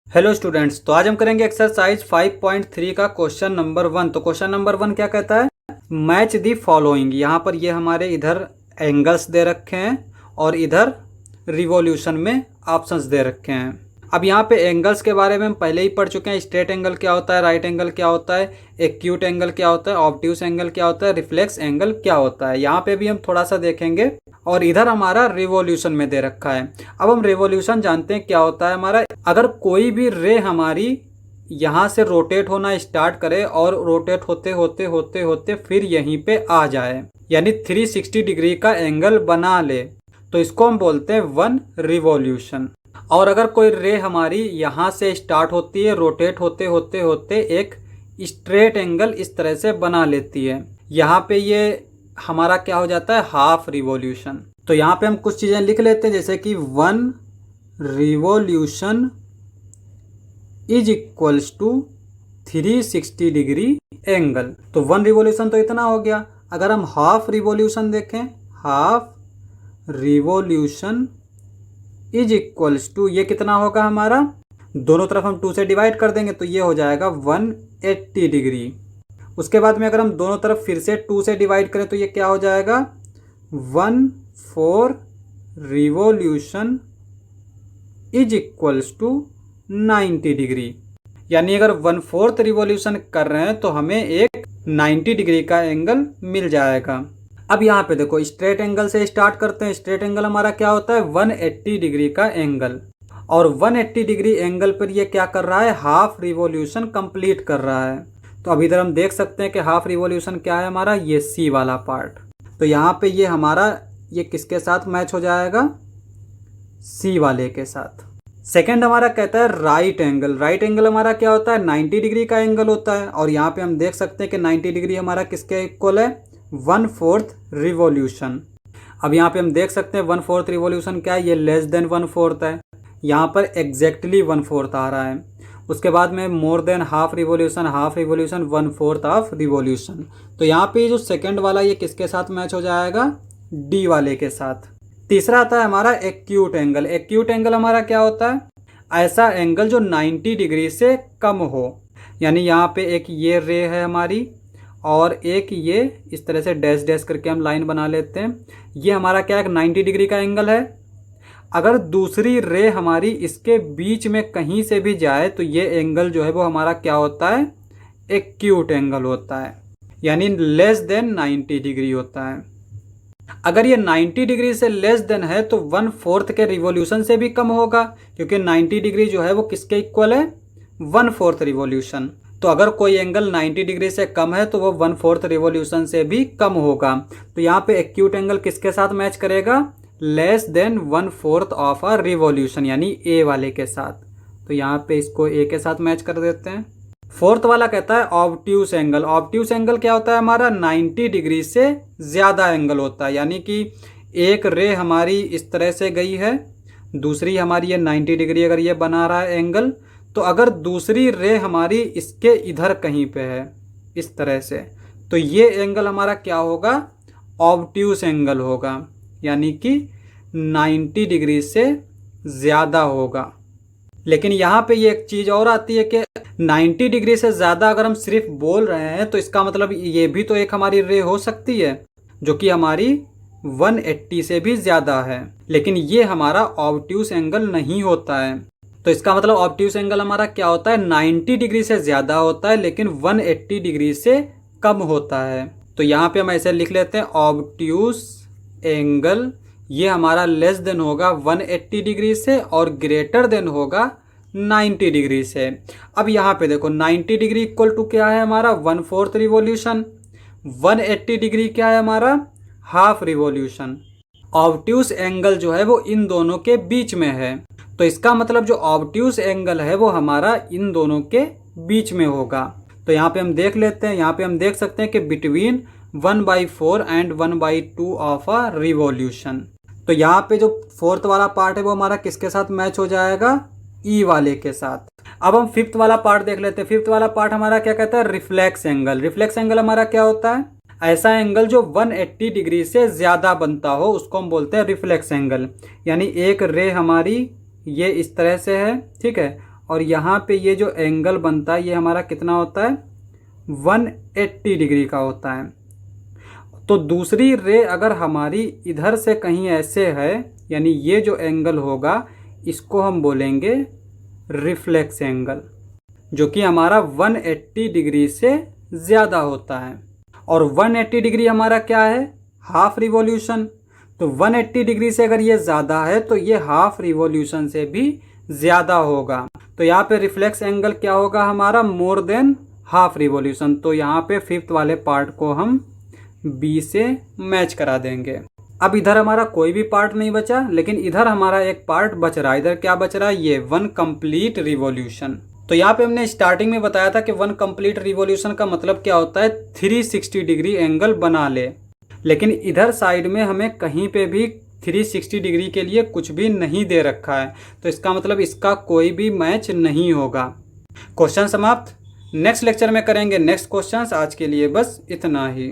Hello students, तो आज हम करेंगे एक्सरसाइज 5.3 का क्वेश्चन नंबर 1। तो क्वेश्चन नंबर 1 क्या कहता है? Match the following. यहाँ पर ये हमारे इधर एंगल्स दे रखे हैं और इधर रिवॉल्यूशन में ऑप्शंस दे रखे हैं। अब यहाँ पे एंगल्स के बारे में हम पहले ही पढ़ चुके हैं। स्ट्रेट एंगल क्या होता है, राइट एंगल क्या होता है, एक्यूट एंगल क्या होता है, ऑब्ट्यूस एंगल क्या होता है, रिफ्लेक्स एंगल क्या होता है। यहाँ पे भी हम थोड़ा सा देखेंगे। और इधर हमारा रिवॉल्यूशन में दे रखा है। अब हम रिवॉल्यूशन जानते हैं क्या होता है हमारा। अगर कोई भी रे हमारी यहाँ से रोटेट होना स्टार्ट करे और रोटेट होते होते होते होते फिर यहीं पे आ जाए, यानी 360 डिग्री का एंगल बना ले, तो इसको हम बोलते हैं 1 रिवॉल्यूशन। और अगर कोई रे हमारी यहाँ से स्टार्ट होती है, रोटेट होते होते होते एक स्ट्रेट एंगल इस तरह से बना लेती है, यहाँ पे ये हमारा क्या हो जाता है, हाफ रिवॉल्यूशन। तो यहाँ पे हम कुछ चीजें लिख लेते हैं, जैसे कि 1 revolution is equals to 360 degree angle. तो 1 रिवॉल्यूशन तो इतना हो गया। अगर हम हाफ रिवॉल्यूशन देखें, half revolution is equals to, ये कितना होगा हमारा, दोनों तरफ हम 2 से डिवाइड कर देंगे तो ये हो जाएगा 180 डिग्री। उसके बाद में अगर हम दोनों तरफ फिर से 2 से डिवाइड करें तो ये क्या हो जाएगा, 1/4 revolution is equals to 90 degree. यानी अगर 1/4 रिवॉल्यूशन कर रहे हैं तो हमें एक 90 डिग्री का एंगल मिल जाएगा। अब यहाँ पे देखो, स्ट्रेट एंगल से स्टार्ट करते हैं। स्ट्रेट एंगल हमारा क्या होता है, 180 डिग्री का एंगल। और 180 डिग्री एंगल पर ये क्या कर रहा है, हाफ रिवॉल्यूशन कंप्लीट कर रहा है। तो अब इधर हम देख सकते हैं कि हाफ रिवॉल्यूशन क्या है हमारा, ये सी वाला पार्ट। तो यहाँ पे ये हमारा ये किसके साथ मैच हो जाएगा, सी वाले के साथ। सेकंड हमारा कहता है राइट एंगल। राइट एंगल हमारा क्या होता है, 90 डिग्री का एंगल होता है। और यहाँ पे हम देख सकते हैं कि 90 डिग्री हमारा किसके इक्वल है, 1/4 रिवॉल्यूशन। अब यहाँ पे हम देख सकते हैं 1/4 रिवॉल्यूशन क्या है, ये लेस देन 1/4 है। यहाँ पर एग्जैक्टली 1/4 आ रहा है। उसके बाद में more than half revolution, half revolution, 1/4 of revolution. तो यहाँ पे जो सेकंड वाला ये किसके साथ मैच हो जाएगा, डी वाले के साथ। तीसरा आता है हमारा एक्यूट एंगल। एक्यूट एंगल हमारा क्या होता है, ऐसा एंगल जो 90 डिग्री से कम हो। यानी यहाँ पे एक ये रे है हमारी और एक ये इस तरह से डैश डैश करके हम लाइन बना लेते हैं। ये हमारा क्या है, 90 डिग्री का एंगल है। अगर दूसरी रे हमारी इसके बीच में कहीं से भी जाए तो ये एंगल जो है वो हमारा क्या होता है, एक्यूट एंगल होता है, यानी लेस देन 90 डिग्री होता है। अगर ये 90 डिग्री से लेस देन है तो 1/4 के रिवॉल्यूशन से भी कम होगा, क्योंकि 90 डिग्री जो है वो किसके इक्वल है, 1/4 रिवॉल्यूशन। तो अगर कोई एंगल 90 डिग्री से कम है तो वो 1/4 रिवॉल्यूशन से भी कम होगा। तो यहाँ पे एक्यूट एंगल किसके साथ मैच करेगा, less than 1/4 of a revolution, यानी ए वाले के साथ। तो यहाँ पे इसको ए के साथ मैच कर देते हैं। फोर्थ वाला कहता है ऑब्ट्यूस एंगल। ऑब्ट्यूस एंगल क्या होता है हमारा, 90 डिग्री से ज़्यादा एंगल होता है। यानी कि एक रे हमारी इस तरह से गई है, दूसरी हमारी ये 90 डिग्री अगर ये बना रहा है एंगल, तो अगर दूसरी रे हमारी इसके इधर कहीं पे है इस तरह से, तो ये एंगल हमारा क्या होगा, ऑब्ट्यूस एंगल होगा, यानी कि 90 डिग्री से ज़्यादा होगा। लेकिन यहाँ पे ये एक चीज़ और आती है कि 90 डिग्री से ज़्यादा अगर हम सिर्फ बोल रहे हैं तो इसका मतलब ये भी तो एक हमारी रे हो सकती है जो कि हमारी 180 से भी ज़्यादा है, लेकिन ये हमारा ऑब्ट्यूस एंगल नहीं होता है। तो इसका मतलब ऑब्ट्यूस एंगल हमारा क्या होता है, 90 डिग्री से ज़्यादा होता है लेकिन 180 डिग्री से कम होता है। तो यहाँ पे हम ऐसे लिख लेते हैं, ऑब्ट्यूस एंगल ये हमारा लेस देन होगा 180 डिग्री से और ग्रेटर देन होगा 90 डिग्री से। अब यहाँ पे देखो 90 डिग्री इक्वल टू क्या है हमारा, 1/4 रिवॉल्यूशन। 180 डिग्री क्या है हमारा, हाफ रिवॉल्यूशन। ऑब्ट्यूस एंगल जो है वो इन दोनों के बीच में है। तो इसका मतलब जो ऑब्ट्यूस एंगल है वो हमारा इन दोनों के बीच में होगा। तो यहाँ पे हम देख लेते हैं, यहाँ पे हम देख सकते हैं कि between 1/4 and 1/2 of a revolution. तो यहाँ पे जो फोर्थ वाला पार्ट है वो हमारा किसके साथ मैच हो जाएगा, ई वाले के साथ। अब हम फिफ्थ वाला पार्ट देख लेते हैं। फिफ्थ वाला पार्ट हमारा क्या कहता है, रिफ्लेक्स एंगल। रिफ्लेक्स एंगल हमारा क्या होता है, ऐसा एंगल जो 180 डिग्री से ज़्यादा बनता हो उसको हम बोलते हैं रिफ्लेक्स एंगल। यानी एक रे हमारी ये इस तरह से है, ठीक है, और यहाँ पे ये जो एंगल बनता है ये हमारा कितना होता है, 180 डिग्री का होता है। तो दूसरी रे अगर हमारी इधर से कहीं ऐसे है, यानी ये जो एंगल होगा इसको हम बोलेंगे रिफ्लेक्स एंगल, जो कि हमारा 180 डिग्री से ज़्यादा होता है। और 180 डिग्री हमारा क्या है, हाफ रिवॉल्यूशन। तो 180 डिग्री से अगर ये ज़्यादा है तो ये हाफ रिवॉल्यूशन से भी ज़्यादा होगा। तो यहाँ पे रिफ्लेक्स एंगल क्या होगा हमारा, मोर देन हाफ रिवॉल्यूशन। तो यहाँ पे फिफ्थ वाले पार्ट को हम बी से मैच करा देंगे। अब इधर हमारा कोई भी पार्ट नहीं बचा, लेकिन इधर हमारा एक पार्ट बच रहा है। इधर क्या बच रहा है, ये 1 कंप्लीट रिवॉल्यूशन। तो यहाँ पे हमने स्टार्टिंग में बताया था कि 1 कंप्लीट रिवॉल्यूशन का मतलब क्या होता है, 360 डिग्री एंगल बना ले। लेकिन इधर साइड में हमें कहीं पे भी 360 डिग्री के लिए कुछ भी नहीं दे रखा है, तो इसका मतलब इसका कोई भी मैच नहीं होगा। क्वेश्चन समाप्त। नेक्स्ट लेक्चर में करेंगे नेक्स्ट क्वेश्चन। आज के लिए बस इतना ही।